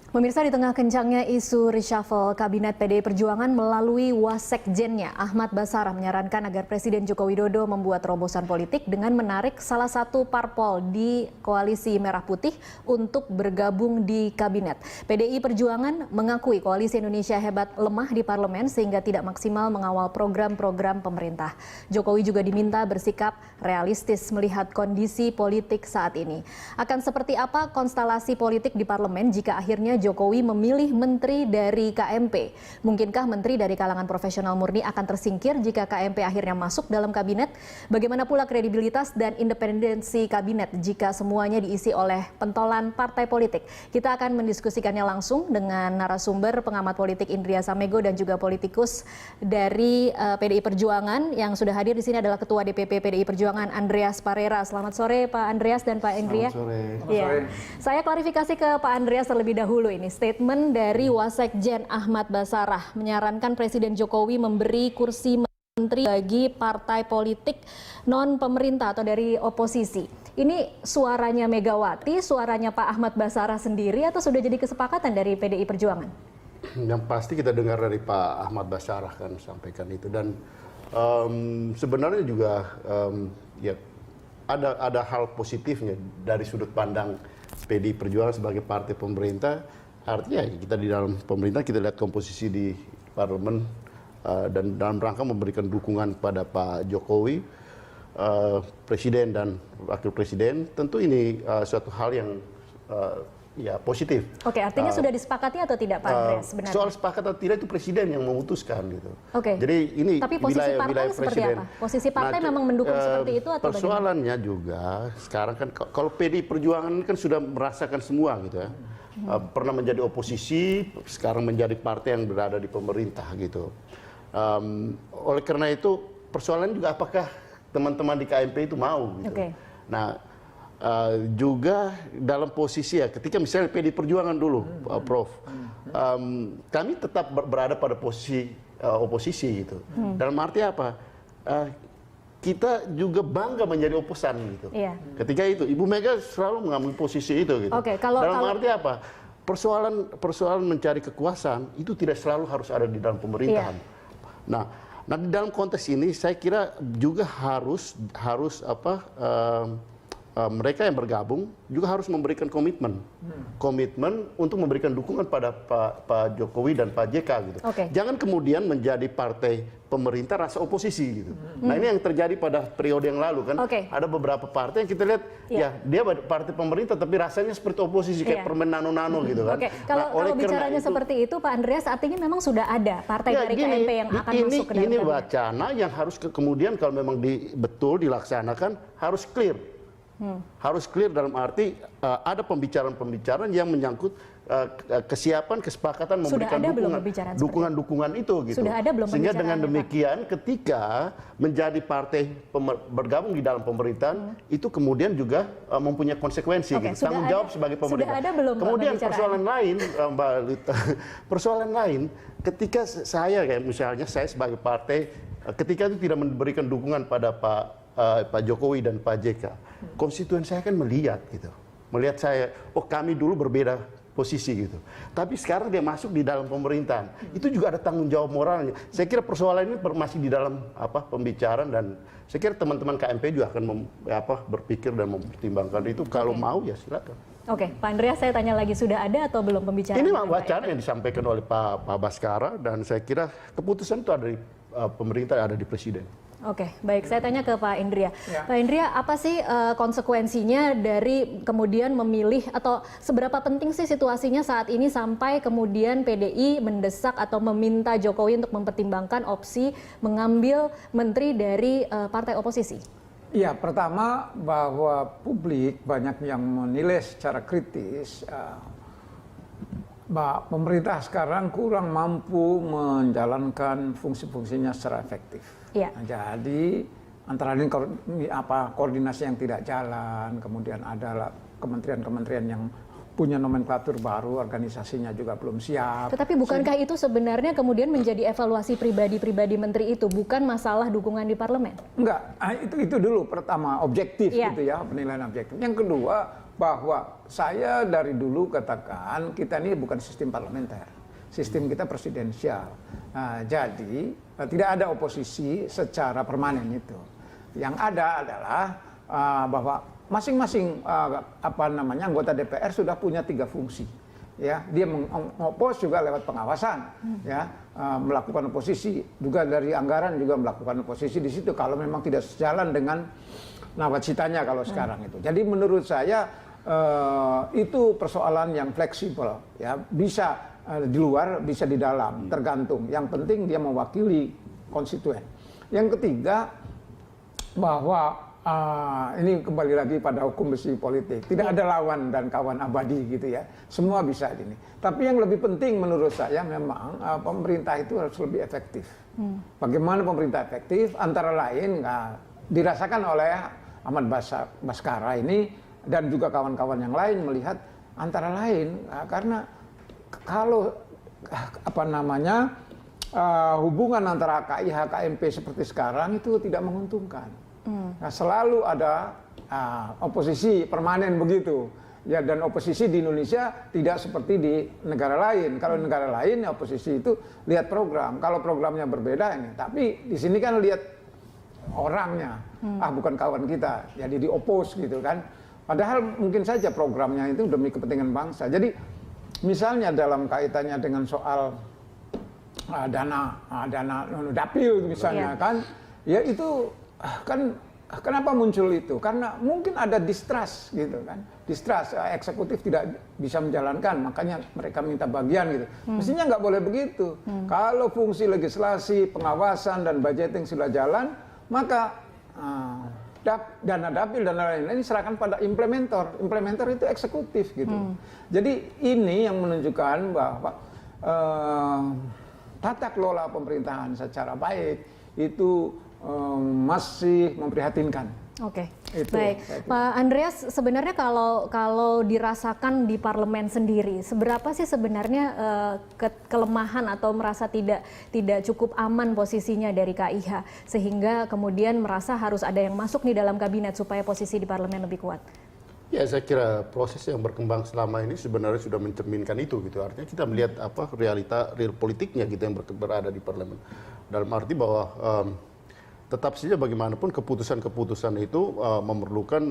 Pemirsa, di tengah kencangnya isu reshuffle Kabinet PDI Perjuangan melalui Wasekjennya, Ahmad Basarah menyarankan agar Presiden Joko Widodo membuat terobosan politik dengan menarik salah satu parpol di Koalisi Merah Putih untuk bergabung di Kabinet. PDI Perjuangan mengakui Koalisi Indonesia Hebat lemah di parlemen sehingga tidak maksimal mengawal program-program pemerintah. Jokowi juga diminta bersikap realistis melihat kondisi politik saat ini. Akan seperti apa konstelasi politik di parlemen jika akhirnya Jokowi memilih menteri dari KMP. Mungkinkah menteri dari kalangan profesional murni akan tersingkir jika KMP akhirnya masuk dalam kabinet? Bagaimana pula kredibilitas dan independensi kabinet jika semuanya diisi oleh pentolan partai politik? Kita akan mendiskusikannya langsung dengan narasumber pengamat politik Indria Samego dan juga politikus dari PDI Perjuangan. Yang sudah hadir di sini adalah Ketua DPP PDI Perjuangan Andreas Parera. Selamat sore Pak Andreas dan Pak Indria. Selamat sore. Ya. Saya klarifikasi ke Pak Andreas terlebih dahulu. Ini statement dari Wasekjen Ahmad Basarah menyarankan Presiden Jokowi memberi kursi menteri bagi partai politik non pemerintah atau dari oposisi. Ini suaranya Megawati, suaranya Pak Ahmad Basarah sendiri atau sudah jadi kesepakatan dari PDI Perjuangan? Yang pasti kita dengar dari Pak Ahmad Basarah kan sampaikan itu, dan sebenarnya juga ya ada hal positifnya dari sudut pandang PDI Perjuangan sebagai partai pemerintah. Artinya kita di dalam pemerintah kita lihat komposisi di parlemen dan dalam rangka memberikan dukungan pada Pak Jokowi, Presiden dan Wakil Presiden. Tentu ini suatu hal yang ya positif. Oke, artinya sudah disepakati atau tidak Pak Andreas sebenarnya? Soal sepakat atau tidak itu Presiden yang memutuskan gitu. Oke. Jadi ini tapi posisi partai seperti Presiden. Apa? Posisi partai memang mendukung seperti itu atau persoalannya bagaimana? Juga sekarang kan kalau PDI Perjuangan kan sudah merasakan semua gitu ya. Pernah menjadi oposisi, sekarang menjadi partai yang berada di pemerintah gitu. Oleh karena itu persoalan juga apakah teman-teman di KMP itu mau gitu. Okay. Nah, juga dalam posisi ya ketika misalnya PDI Perjuangan dulu, Prof, kami tetap berada pada posisi oposisi gitu. Dalam arti apa? Kita juga bangga menjadi oposan gitu. Iya. Ketika itu Ibu Mega selalu mengambil posisi itu gitu. Oke, dalam arti apa? Persoalan mencari kekuasaan itu tidak selalu harus ada di dalam pemerintahan. Iya. Nah di dalam konteks ini saya kira juga harus mereka yang bergabung juga harus memberikan komitmen untuk memberikan dukungan pada Pak Jokowi dan Pak JK gitu. Okay. Jangan kemudian menjadi partai pemerintah rasa oposisi gitu. Nah ini yang terjadi pada periode yang lalu kan. Okay. Ada beberapa partai yang kita lihat ya dia partai pemerintah tapi rasanya seperti oposisi kayak permen nano-nano gitu kan. Okay. Kalau bicaranya seperti itu Pak Andreas artinya memang sudah ada partai dari KMP yang akan masuk ke dalam ini wacana yang harus kemudian kalau memang betul dilaksanakan harus clear. Harus clear dalam arti ada pembicaraan-pembicaraan yang menyangkut kesiapan, kesepakatan memberikan dukungan itu gitu. Sudah ada belum? Sehingga dengan demikian ketika menjadi partai bergabung di dalam pemerintahan itu kemudian juga mempunyai konsekuensi gitu. Tanggung jawab sebagai pemerintah. Sudah ada belum? Kemudian persoalan lain Mbak Lita, persoalan lain ketika saya kayak misalnya saya sebagai partai ketika itu tidak memberikan dukungan pada Pak Jokowi dan Pak JK, konstituen saya kan melihat saya, oh kami dulu berbeda posisi gitu. Tapi sekarang dia masuk di dalam pemerintahan, itu juga ada tanggung jawab moralnya. Saya kira persoalan ini masih di dalam pembicaraan dan saya kira teman-teman KMP juga akan berpikir dan mempertimbangkan itu. Kalau mau ya silakan. Oke, Pak Andreas saya tanya lagi, sudah ada atau belum pembicaraan? Ini wacana yang disampaikan oleh Pak Baskara dan saya kira keputusan itu ada di pemerintah, ada di Presiden. Oke, baik. Saya tanya ke Pak Indria. Ya. Pak Indria, apa sih konsekuensinya dari kemudian memilih atau seberapa penting sih situasinya saat ini sampai kemudian PDI mendesak atau meminta Jokowi untuk mempertimbangkan opsi mengambil menteri dari partai oposisi? Ya, pertama bahwa publik banyak yang menilai secara kritis bahwa pemerintah sekarang kurang mampu menjalankan fungsi-fungsinya secara efektif. Ya. Jadi antara lain koordinasi yang tidak jalan, kemudian ada kementerian-kementerian yang punya nomenklatur baru, organisasinya juga belum siap. Tetapi bukankah itu sebenarnya kemudian menjadi evaluasi pribadi-pribadi menteri itu, bukan masalah dukungan di parlemen? Enggak, itu dulu pertama objektif gitu ya, penilaian objektif. Yang kedua, bahwa saya dari dulu katakan kita ini bukan sistem parlementer, sistem kita presidensial. Nah, jadi tidak ada oposisi secara permanen itu. Yang ada adalah bahwa masing-masing anggota DPR sudah punya 3 fungsi. Ya, dia mengopos juga lewat pengawasan, ya, melakukan oposisi juga dari anggaran, juga melakukan oposisi di situ kalau memang tidak sejalan dengan nawacitanya kalau sekarang itu. Jadi menurut saya itu persoalan yang fleksibel, ya, bisa di luar, bisa di dalam, tergantung. Yang penting dia mewakili konstituen. Yang ketiga, bahwa ini kembali lagi pada hukum besi politik. Tidak ada lawan dan kawan abadi gitu ya. Semua bisa ini. Tapi yang lebih penting menurut saya memang pemerintah itu harus lebih efektif. Bagaimana pemerintah efektif? Antara lain dirasakan oleh Ahmad Baskara ini dan juga kawan-kawan yang lain melihat antara lain karena kalau hubungan antara KIH KMP seperti sekarang itu tidak menguntungkan. Nah, selalu ada oposisi permanen begitu. Ya, dan oposisi di Indonesia tidak seperti di negara lain. Kalau negara lain oposisi itu lihat program. Kalau programnya berbeda ini, tapi di sini kan lihat orangnya. Bukan kawan kita. Jadi diopos gitu kan. Padahal mungkin saja programnya itu demi kepentingan bangsa. Jadi misalnya dalam kaitannya dengan soal dana dapil misalnya kan, ya itu kan kenapa muncul itu? Karena mungkin ada distrust gitu kan, distrust eksekutif tidak bisa menjalankan, makanya mereka minta bagian gitu. Mestinya nggak boleh begitu. Kalau fungsi legislasi, pengawasan dan budgeting sudah jalan, maka dana dapil dan lain-lain serahkan pada implementer. Implementer itu eksekutif gitu. Jadi ini yang menunjukkan bahwa tata kelola pemerintahan secara baik itu masih memprihatinkan. Oke, baik. Pak Andreas, sebenarnya kalau dirasakan di parlemen sendiri, seberapa sih sebenarnya kelemahan atau merasa tidak cukup aman posisinya dari KIH, sehingga kemudian merasa harus ada yang masuk nih dalam kabinet supaya posisi di parlemen lebih kuat? Ya, saya kira proses yang berkembang selama ini sebenarnya sudah mencerminkan itu gitu. Artinya kita melihat real politiknya gitu yang berada di parlemen. Dalam arti bahwa tetap saja bagaimanapun keputusan-keputusan itu memerlukan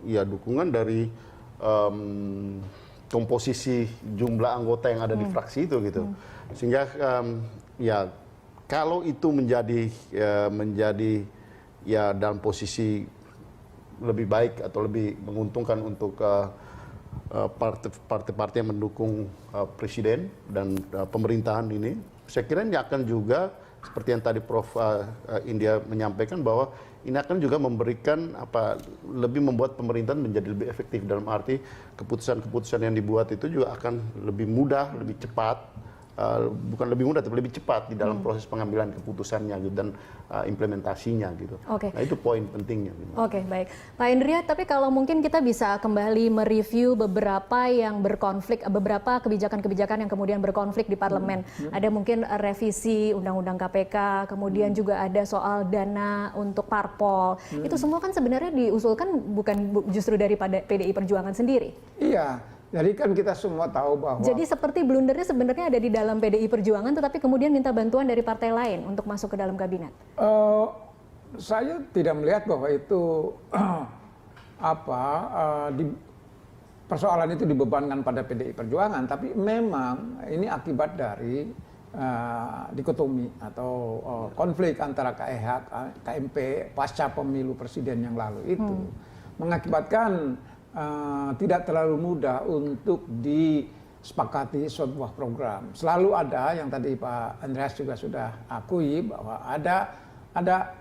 dukungan dari komposisi jumlah anggota yang ada di fraksi itu gitu. Sehingga kalau itu menjadi dalam posisi lebih baik atau lebih menguntungkan untuk partai-partai yang mendukung presiden dan pemerintahan ini, saya kira ini akan juga seperti yang tadi Prof. India menyampaikan bahwa ini akan juga memberikan lebih membuat pemerintahan menjadi lebih efektif, dalam arti keputusan-keputusan yang dibuat itu juga akan lebih mudah, lebih cepat, bukan lebih mudah tapi lebih cepat di dalam proses pengambilan keputusannya gitu, dan implementasinya gitu. Okay. Nah, itu poin pentingnya. Gitu. Oke, baik. Pak Indria, tapi kalau mungkin kita bisa kembali mereview beberapa yang berkonflik, beberapa kebijakan-kebijakan yang kemudian berkonflik di parlemen. Ada mungkin revisi Undang-Undang KPK, kemudian juga ada soal dana untuk parpol. Itu semua kan sebenarnya diusulkan bukan justru dari PDI Perjuangan sendiri. Iya. Jadi kan kita semua tahu bahwa... Jadi seperti blundernya sebenarnya ada di dalam PDI Perjuangan, tetapi kemudian minta bantuan dari partai lain untuk masuk ke dalam kabinet. Saya tidak melihat bahwa itu persoalan itu dibebankan pada PDI Perjuangan, tapi memang ini akibat dari dikotomi atau konflik antara KIH, KMP pasca pemilu presiden yang lalu itu mengakibatkan tidak terlalu mudah untuk disepakati sebuah program. Selalu ada yang tadi Pak Andreas juga sudah akui bahwa ada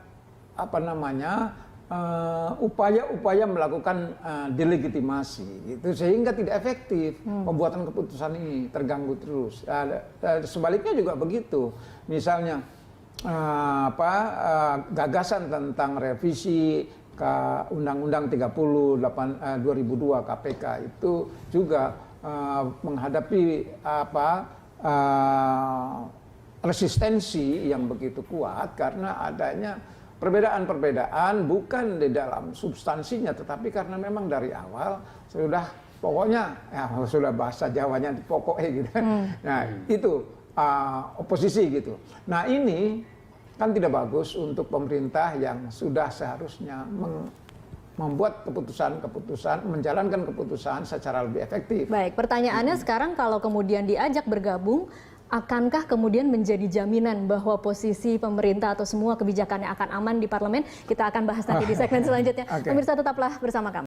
upaya-upaya melakukan delegitimasi gitu, sehingga tidak efektif pembuatan keputusan ini, terganggu terus. Sebaliknya juga begitu. Misalnya gagasan tentang revisi ke Undang-Undang 2002 KPK itu juga menghadapi resistensi yang begitu kuat karena adanya perbedaan-perbedaan bukan di dalam substansinya, tetapi karena memang dari awal sudah pokoknya sudah bahasa Jawanya pokoknya gitu. Nah itu oposisi gitu. Nah ini kan tidak bagus untuk pemerintah yang sudah seharusnya membuat keputusan-keputusan, menjalankan keputusan secara lebih efektif. Baik, pertanyaannya sekarang kalau kemudian diajak bergabung, akankah kemudian menjadi jaminan bahwa posisi pemerintah atau semua kebijakannya akan aman di parlemen? Kita akan bahas nanti di segmen selanjutnya. Pemirsa tetaplah bersama kami.